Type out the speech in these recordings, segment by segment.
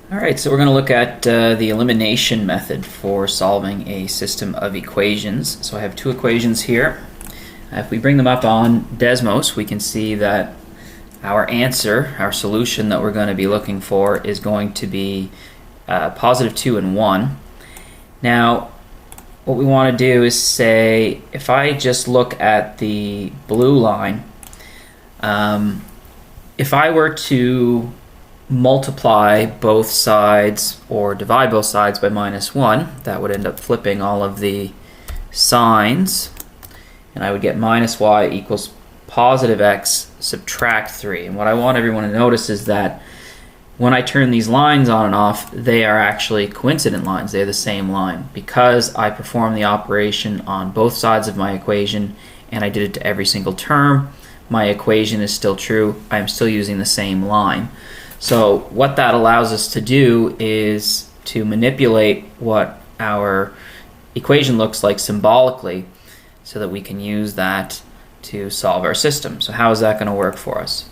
Alright, so we're going to look at the elimination method for solving a system of equations. So I have two equations here. If we bring them up on Desmos, we can see that our answer, our solution that we're going to be looking for is going to be positive 2 and 1. Now, what we want to do is say, if I just look at the blue line, if I were to multiply both sides or divide both sides by -1, that would end up flipping all of the signs, and I would get minus y equals positive x subtract 3. And what I want everyone to notice is that when I turn these lines on and off, they are actually coincident lines. They're the same line. Because I performed the operation on both sides of my equation and I did it to every single term, my equation is still true. I'm still using the same line. So what that allows us to do is to manipulate what our equation looks like symbolically so that we can use that to solve our system. So how is that going to work for us?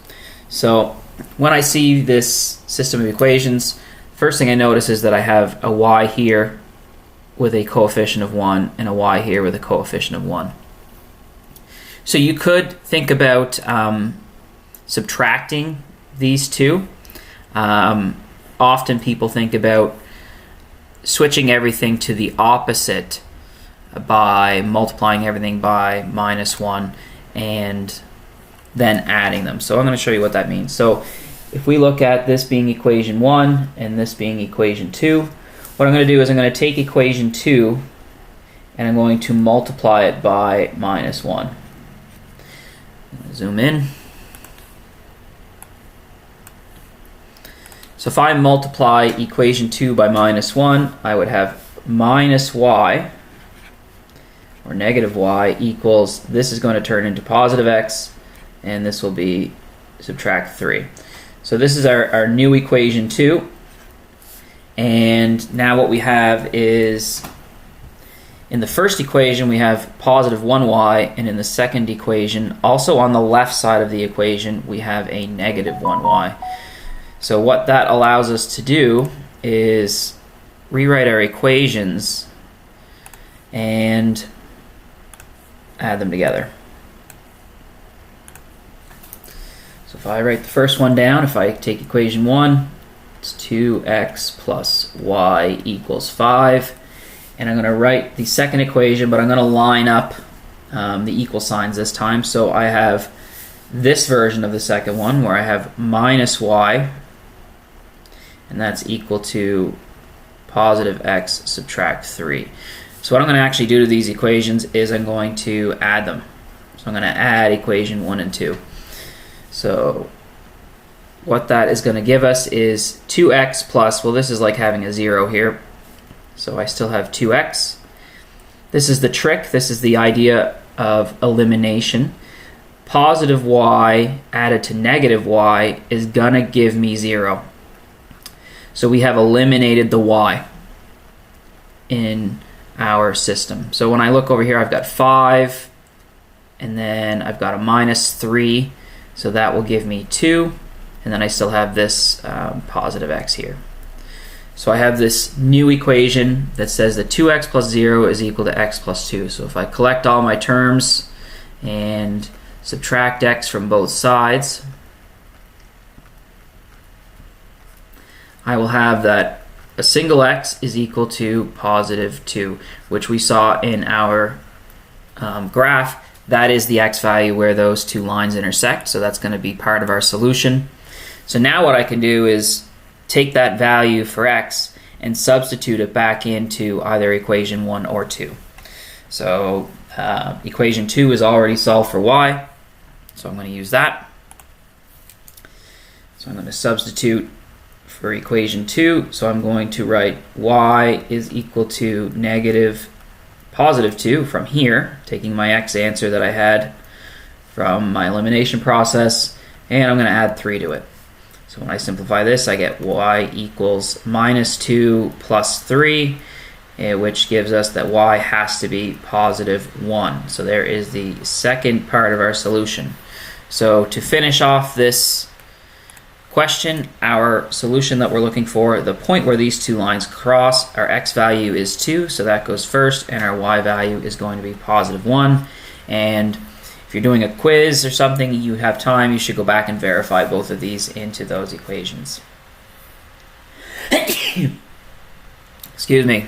So when I see this system of equations, first thing I notice is that I have a y here with a coefficient of 1 and a y here with a coefficient of 1. So you could think about subtracting these two. Often people think about switching everything to the opposite by multiplying everything by -1 and then adding them. So I'm going to show you what that means. So if we look at this being equation 1 and this being equation 2, what I'm going to do is I'm going to take equation 2 and I'm going to multiply it by -1. Zoom in. So if I multiply equation 2 by -1, I would have minus y, or negative y, equals, this is going to turn into positive x, and this will be subtract 3. So this is our new equation 2. And now what we have is, in the first equation we have positive 1y, and in the second equation, also on the left side of the equation, we have a negative 1y. So what that allows us to do is rewrite our equations and add them together. So if I write the first one down, if I take equation 1, it's 2x plus y equals 5. And I'm going to write the second equation, but I'm going to line up the equal signs this time. So I have this version of the second one where I have minus y, and that's equal to positive x subtract 3. So what I'm going to actually do to these equations is I'm going to add them. So I'm going to add equation 1 and 2. So what that is going to give us is 2x plus, well, this is like having a 0 here. So I still have 2x. This is the trick. This is the idea of elimination. Positive y added to negative y is going to give me 0. So we have eliminated the y in our system. So when I look over here, I've got 5, and then I've got a -3, so that will give me 2, and then I still have this positive x here. So I have this new equation that says that 2x plus 0 is equal to x plus 2. So if I collect all my terms and subtract x from both sides, I will have that a single x is equal to positive 2, which we saw in our graph. That is the x value where those two lines intersect, so that's going to be part of our solution. So now what I can do is take that value for x and substitute it back into either equation 1 or 2. So equation 2 is already solved for y, so I'm going to use that. So I'm going to substitute for equation 2, so I'm going to write y is equal to positive 2 from here, taking my x answer that I had from my elimination process, and I'm going to add 3 to it. So when I simplify this, I get y equals -2 plus 3, which gives us that y has to be positive 1. So there is the second part of our solution. So to finish off this question, our solution that we're looking for, the point where these two lines cross, our x value is 2, so that goes first, and our y value is going to be positive 1. And if you're doing a quiz or something, you have time, you should go back and verify both of these into those equations. Excuse me.